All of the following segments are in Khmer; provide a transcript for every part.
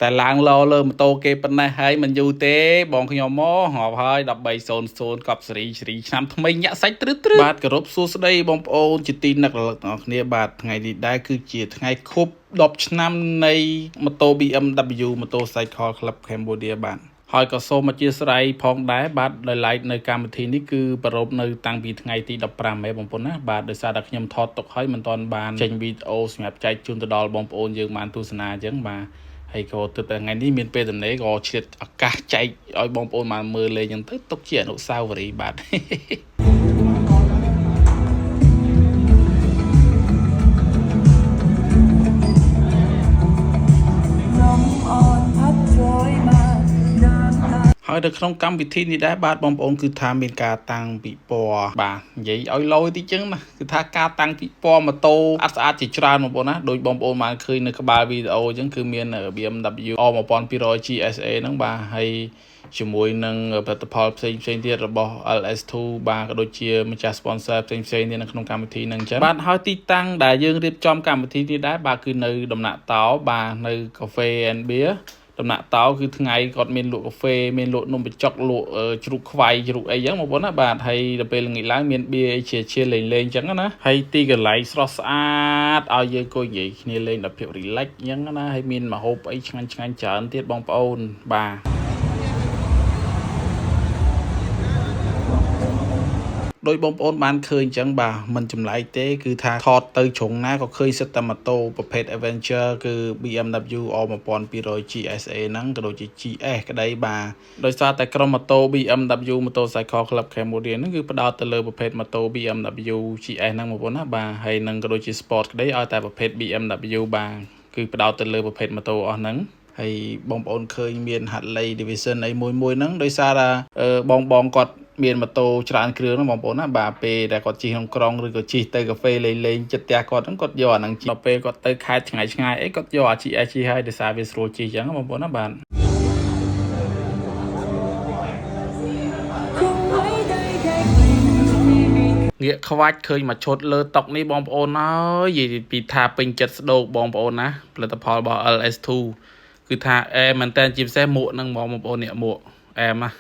แต่ล้างล้อเริ่มโตเก็บปัญหาให้มันอยู่เต้บองขยมมอหอบให้ดับใบโซนกับสรีช้ำทำไมเนี่ยใส่ตรึบาดกระรบสู้สได้บองโอนจิตีนักหลักเนี่ยบาดไงดีได้คือเจียไงครบดอบช้ำในมอโต BMW มอโตไซค์คอร์คลับแคมโบเดียบานหอยก็โซมาเจียสไรพองได้บาดหลายในการบันทีนี่คือประรบในตังปีไงที่ดับปรามแม่บองปนนะบาดโดยสารดักยมทอดตกให้มันตอนบานเจนวีโอสำหรับใจจุนตดอลบองโอนยืมมันทุสนาจังมาให้เขาตัวแต่ไงนี่มีเป็นแบบไหนก็เฉียดอากาศใจอ้อยบองโอนมามือเลยยังตึ๊ตกเฉียดอุตสาหรีบาด ហើយនៅក្នុងកម្មវិធីនេះដែរបាទបងប្អូនគឺថាមានការតាំងពិព័រណ៍បាទនិយាយឲ្យលយតិចចឹងណាគឺថាការតាំងពិព័រណ៍ម៉ូតូអត់ស្អាតជាច្រើនបងប្អូនណាដោយបងប្អូនបានឃើញនៅក្បាលវីដេអូចឹងគឺមាន BMW R1200 GSA ហ្នឹងបាទហើយជាមួយនឹងផលិតផលផ្សេងទៀតរបស់ LS2 បាទក៏ដូចជាម្ចាស់ sponsor ផ្សេងទៀតនៅក្នុងកម្មវិធីហ្នឹងចឹងបាទហើយទីតាំងដែលយើងរៀបចំកម្មវិធីនេះដែរបាទគឺនៅដំណាក់តោបាទនៅ Cafe and Beer ដំណាក់តោគឺថ្ងៃគាត់មានលក់កាហ្វេមានលក់នំបញ្ចុកលក់ជ្រូកខ្វៃជ្រូកអីចឹងបងប្អូនណាបាទហើយដល់ពេលល្ងាចឡើងមានបៀជាលេងចឹងណាហើយទីកន្លែងស្រស់ស្អាតឲ្យយើងអង្គុយនិយាយគ្នាលេងដល់ភាព relax ចឹងណាហើយមានម្ហូបអីឆ្ងាញ់ច្រើនទៀតបងប្អូនបាទដោយបងប្អូនបានឃើញអញ្ចឹងបាទមិនចម្លែកទេគឺថាថតទៅជ្រុងណាក៏ឃើញសិតតែម៉ូតូប្រភេទ Adventure គឺ BMW R1200 GSA ហ្នឹងក៏ដូចជា GS ក្តីបាទដោយសារតែក្រុមម៉ូតូ BMW Motorcycle Club Cambodia ហ្នឹងគឺផ្ដោតទៅលើប្រភេទម៉ូតូ BMW GS ហ្នឹងបងប្អូនណាបាទហើយនឹងក៏ដូចជា Sport ក្តីឲ្យតែប្រភេទ BMW បាទគឺផ្ដោតទៅលើប្រភេទម៉ូតូអស់ហ្នឹងហើយបងប្អូនឃើញមាន Harley Davidson អីមួយហ្នឹងដោយសារថាបងគាត់មានម៉ូតូច្រើនគ្រឿងហ្នឹងបងប្អូនណាបាទពេលដែលគាត់ជិះក្នុងក្រុងឬក៏ជិះទៅកាហ្វេលេងចិត្តផ្ទះគាត់ហ្នឹងគាត់យកអាហ្នឹងដល់ពេលគាត់ទៅខេត្តឆ្ងាយអីគាត់យកអា GS ជិះហើយដោយសារវាស្រួលជិះអញ្ចឹងបងប្អូនណាបាទងាកខ្វាច់ឃើញមកឈុតលើតុកនេះបងប្អូនអើយនិយាយពីថាពេញចិត្តស្ដោកបងប្អូនណាផលិតផលរបស់ LS2 គឺថាអែមែនតើជាពិសេសមួកហ្នឹងបងប្អូននេះមួកអែមណា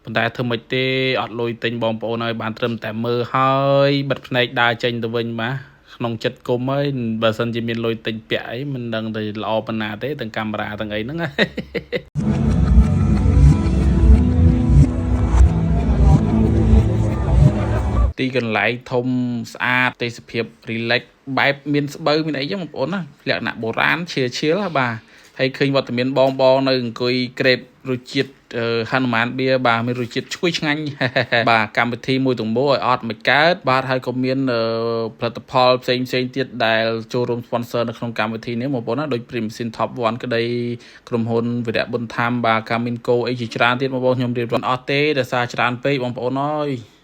ប៉ុន្តែធ្វើមិនទេអត់លុយទិញបងប្អូនហើយបានត្រឹមតែមើលហើយបិទភ្នែកដើរចេញទៅវិញបាទក្នុងចិត្តគុំហើយបើសិនជាមានលុយទិញពាក់អីមិនដឹងទៅល្អប៉ុណ្ណាទេទាំងកាមេរ៉ាទាំងអីហ្នឹងទីកន្លែងធំស្អាតទេសភាព relax បែបមានស្បូវមានអីចឹងបងប្អូនណាលក្ខណៈបុរាណឈៀលបាទហើយឃើញវត្តមានបងនៅអង្គុយក្រេបរសជាតិហនុមានបៀបាទមានរសជាតិឈ្ងុយឆ្ងាញ់បាទកម្មវិធីមួយទាំងមូលឲ្យអត់មិនកើតបាទហើយក៏មានផលិតផលផ្សេងទៀតដែលចូលរួម sponsor នៅក្នុងកម្មវិធីនេះបងប្អូនណាដូច Primasin Top 1ក្តីក្រុមហ៊ុនវិរៈបុនធម្មបាទ Caminco អីជាច្រើនទៀតបងប្អូនខ្ញុំរៀបរាប់អត់ទេដោយសារច្រើនពេកបងប្អូនអើយ